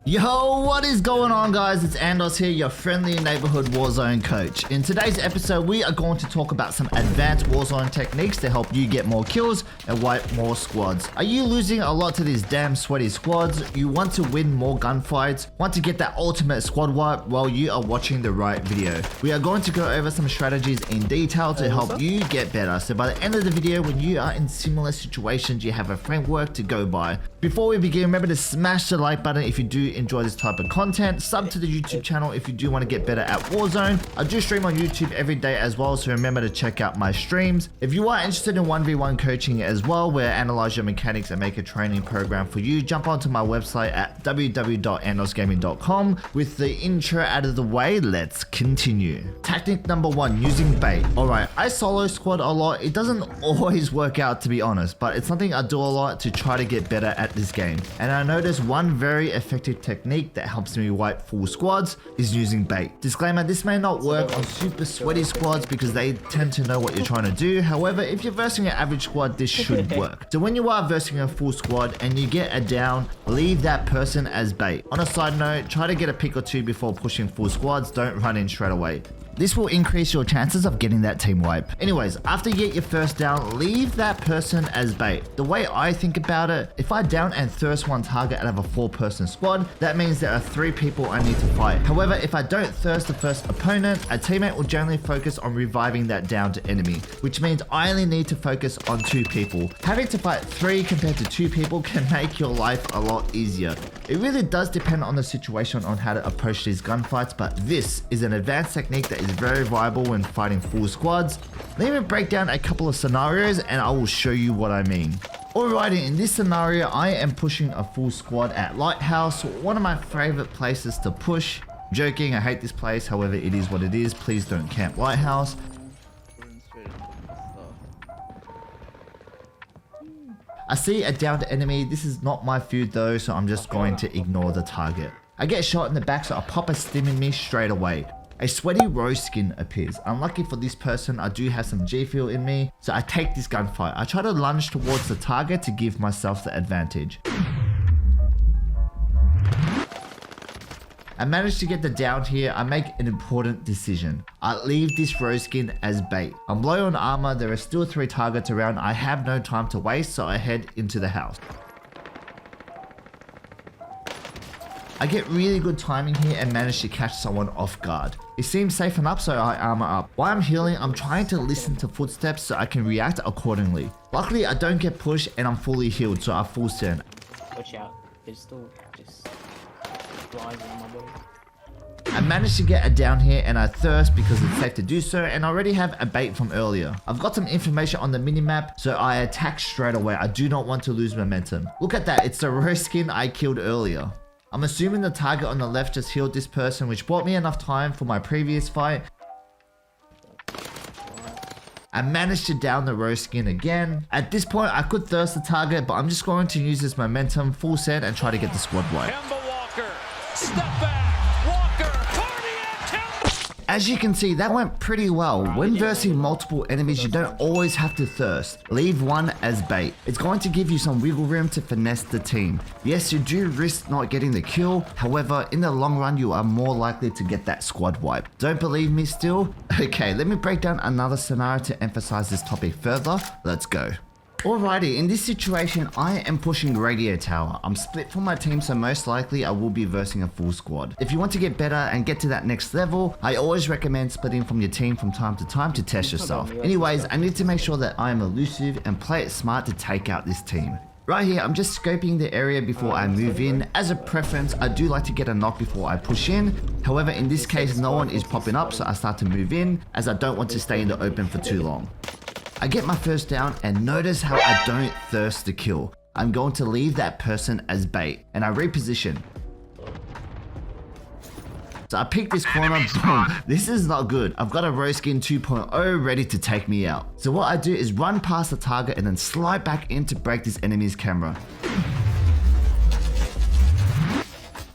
Yo, what is going on, guys? It's Andos here, your friendly neighborhood Warzone coach. In today's episode, we are going to talk about some advanced Warzone techniques to help you get more kills and wipe more squads. Are you losing a lot to these damn sweaty squads? You want to win more gunfights? Want to get that ultimate squad wipe? Well, you are watching the right video. We are going to go over some strategies in detail to help you get better. So by the end of the video, when you are in similar situations, you have a framework to go by. Before we begin, remember to smash the like button if you do enjoy this type of content. Sub to the YouTube channel if you do want to get better at Warzone. I do stream on YouTube every day as well, so remember to check out my streams. If you are interested in 1v1 coaching as well, where I analyze your mechanics and make a training program for you, jump onto my website at www.andosgaming.com. With the intro out of the way, let's continue. Tactic number 1, using bait. Alright, I solo squad a lot. It doesn't always work out, to be honest, but it's something I do a lot to try to get better at this game. And I noticed one very effective technique that helps me wipe full squads is using bait. Disclaimer, this may not work on super sweaty squads because they tend to know what you're trying to do. However, if you're versing an average squad, this should work. So when you are versing a full squad and you get a down, leave that person as bait. On a side note, try to get a pick or two before pushing full squads. Don't run in straight away. This will increase your chances of getting that team wipe. Anyways, after you get your first down, leave that person as bait. The way I think about it, if I down and thirst one target out of a 4-person squad, that means there are 3 people I need to fight. However, if I don't thirst the first opponent, a teammate will generally focus on reviving that downed enemy, which means I only need to focus on 2 people. Having to fight 3 compared to 2 people can make your life a lot easier. It really does depend on the situation on how to approach these gunfights, but this is an advanced technique that is very viable when fighting full squads. Let me break down a couple of scenarios and I will show you what I mean. Alrighty, in this scenario, I am pushing a full squad at Lighthouse, one of my favorite places to push. Joking, I hate this place, however it is what it is. Please don't camp Lighthouse. I see a downed enemy. This is not my food though, so I'm just going to ignore the target. I get shot in the back, so I pop a stim in me straight away. A sweaty rose skin appears. Unlucky for this person, I do have some G fuel in me, so I take this gunfight. I try to lunge towards the target to give myself the advantage. I managed to get the down here. I make an important decision. I leave this rose skin as bait. I'm low on armor, there are still 3 targets around. I have no time to waste, so I head into the house. I get really good timing here and manage to catch someone off guard. It seems safe enough, so I armor up. While I'm healing, I'm trying to listen to footsteps so I can react accordingly. Luckily, I don't get pushed and I'm fully healed, so I full send. Watch out, there's still just flies in my body. I managed to get a down here and I thirst because it's safe to do so, and I already have a bait from earlier. I've got some information on the minimap, so I attack straight away. I do not want to lose momentum. Look at that, it's the rose skin I killed earlier. I'm assuming the target on the left just healed this person, which bought me enough time for my previous fight. I managed to down the rose skin again. At this point, I could thirst the target, but I'm just going to use this momentum, full send, and try to get the squad wipe. Step back, Walker, as you can see, that went pretty well. When versing multiple enemies, you don't always have to thirst. Leave one as bait. It's going to give you some wiggle room to finesse the team. Yes, you do risk not getting the kill. However, in the long run, you are more likely to get that squad wipe. Don't believe me still? Okay, let me break down another scenario to emphasize this topic further. Let's go. Alrighty, in this situation, I am pushing Radio Tower. I'm split from my team, so most likely I will be versing a full squad. If you want to get better and get to that next level, I always recommend splitting from your team from time to time to test yourself. Anyways, I need to make sure that I am elusive and play it smart to take out this team. Right here, I'm just scoping the area before I move in. As a preference, I do like to get a knock before I push in. However, in this case, no one is popping up, so I start to move in, as I don't want to stay in the open for too long. I get my first down and notice how I don't thirst the kill. I'm going to leave that person as bait and I reposition. So I pick this corner, boom. This is not good. I've got a rose skin 2.0 ready to take me out. So what I do is run past the target and then slide back in to break this enemy's camera.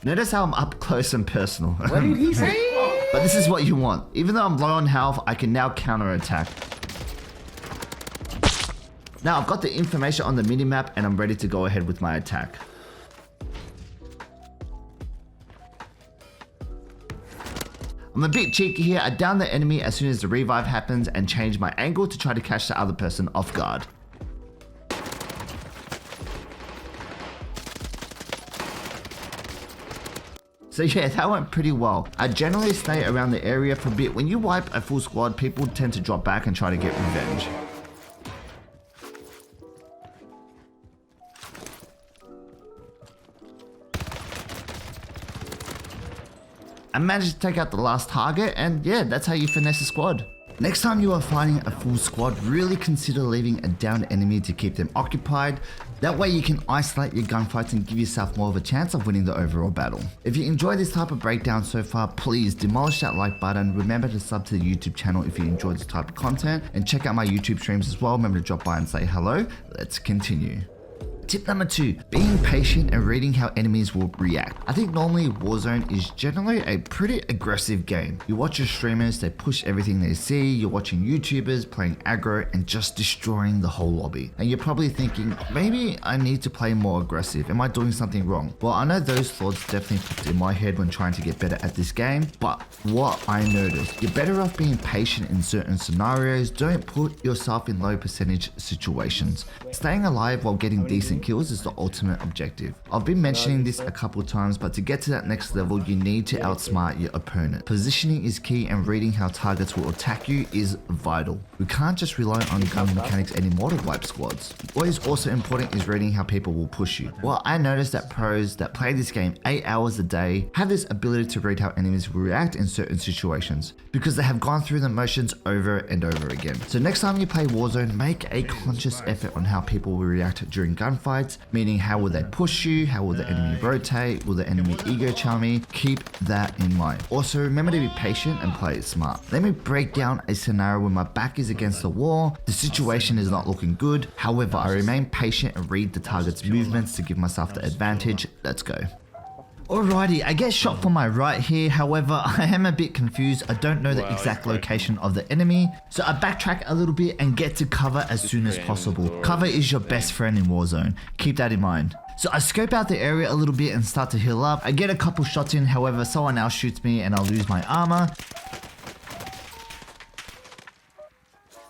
Notice how I'm up close and personal. What did he say? But this is what you want. Even though I'm low on health, I can now counter attack. Now I've got the information on the minimap and I'm ready to go ahead with my attack. I'm a bit cheeky here, I down the enemy as soon as the revive happens and change my angle to try to catch the other person off guard. So yeah, that went pretty well. I generally stay around the area for a bit. When you wipe a full squad, people tend to drop back and try to get revenge. I managed to take out the last target, and yeah, that's how you finesse a squad. Next time you are fighting a full squad, really consider leaving a downed enemy to keep them occupied. That way you can isolate your gunfights and give yourself more of a chance of winning the overall battle. If you enjoyed this type of breakdown so far, please demolish that like button. Remember to sub to the YouTube channel if you enjoyed this type of content, and check out my YouTube streams as well. Remember to drop by and say hello. Let's continue. Tip number 2, being patient and reading how enemies will react. I think normally Warzone is generally a pretty aggressive game. You watch your streamers, they push everything they see, you're watching YouTubers playing aggro and just destroying the whole lobby. And you're probably thinking, maybe I need to play more aggressive, am I doing something wrong? Well, I know those thoughts definitely popped in my head when trying to get better at this game, but what I noticed, you're better off being patient in certain scenarios. Don't put yourself in low percentage situations. Staying alive while getting decent kills is the ultimate objective. I've been mentioning this a couple times, but to get to that next level, you need to outsmart your opponent. Positioning is key, and reading how targets will attack you is vital. We can't just rely on gun mechanics anymore to wipe squads. What is also important is reading how people will push you. Well, I noticed that pros that play this game 8 hours a day have this ability to read how enemies will react in certain situations, because they have gone through the motions over and over again. So next time you play Warzone, make a conscious effort on how people will react during gunfights, meaning how will they push you, how will the enemy rotate, will the enemy ego charm me. Keep that in mind. Also, remember to be patient and play it smart. Let me break down a scenario where my back is against the wall, the situation is not looking good, however I remain patient and read the target's movements to give myself the advantage. Let's go. Alrighty, I get shot from my right here, however I am a bit confused. I don't know the exact location of the enemy, so I backtrack a little bit and get to cover as soon as possible. Cover is your best friend in Warzone, keep that in mind. So I scope out the area a little bit and start to heal up. I get a couple shots in, however someone else shoots me and I lose my armor.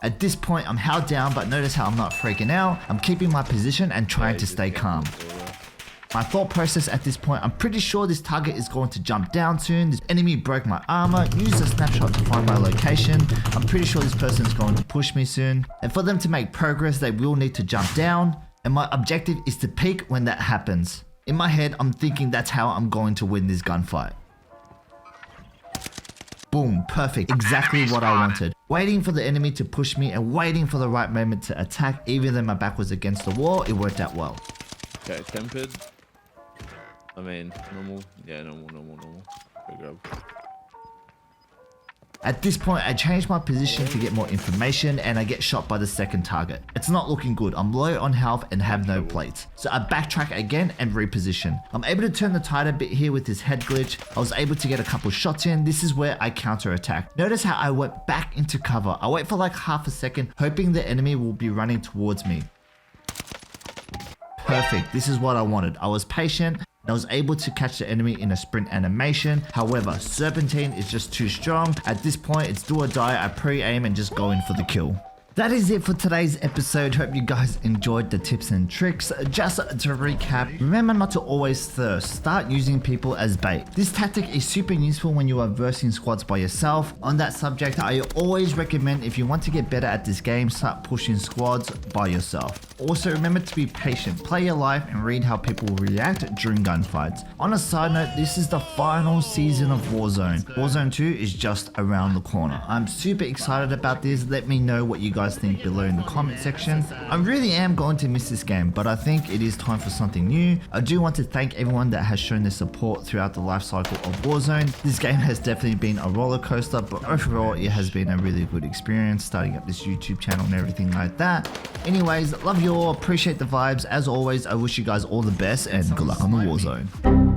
At this point I'm held down, but notice how I'm not freaking out. I'm keeping my position and trying to stay calm. My thought process at this point, I'm pretty sure this target is going to jump down soon. This enemy broke my armor, use a snapshot to find my location. I'm pretty sure this person is going to push me soon. And for them to make progress, they will need to jump down. And my objective is to peek when that happens. In my head, I'm thinking that's how I'm going to win this gunfight. Boom, perfect, exactly what I wanted. Waiting for the enemy to push me and waiting for the right moment to attack. Even though my back was against the wall, it worked out well. Okay, tempered. I mean, normal. Yeah, normal. Good grab. At this point, I change my position to get more information and I get shot by the second target. It's not looking good. I'm low on health and have no plates. So I backtrack again and reposition. I'm able to turn the tide a bit here with this head glitch. I was able to get a couple shots in. This is where I counter attack. Notice how I went back into cover. I wait for like half a second, hoping the enemy will be running towards me. Perfect, this is what I wanted. I was patient. I was able to catch the enemy in a sprint animation. However, Serpentine is just too strong. At this point, it's do or die. I pre-aim and just go in for the kill. That is it for today's episode. Hope you guys enjoyed the tips and tricks. Just to recap, remember not to always thirst. Start using people as bait. This tactic is super useful when you are versing squads by yourself. On that subject, I always recommend if you want to get better at this game, start pushing squads by yourself. Also, remember to be patient. Play your life and read how people will react during gunfights. On a side note, this is the final season of Warzone. Warzone 2 is just around the corner. I'm super excited about this. Let me know what you guys think below in the comment section. I really am going to miss this game, but I think it is time for something new. I do want to thank everyone that has shown their support throughout the life cycle of Warzone. This game has definitely been a roller coaster, but overall it has been a really good experience starting up this YouTube channel and everything like that. Anyways, love you all, appreciate the vibes. As always, I wish you guys all the best and good luck on the Warzone.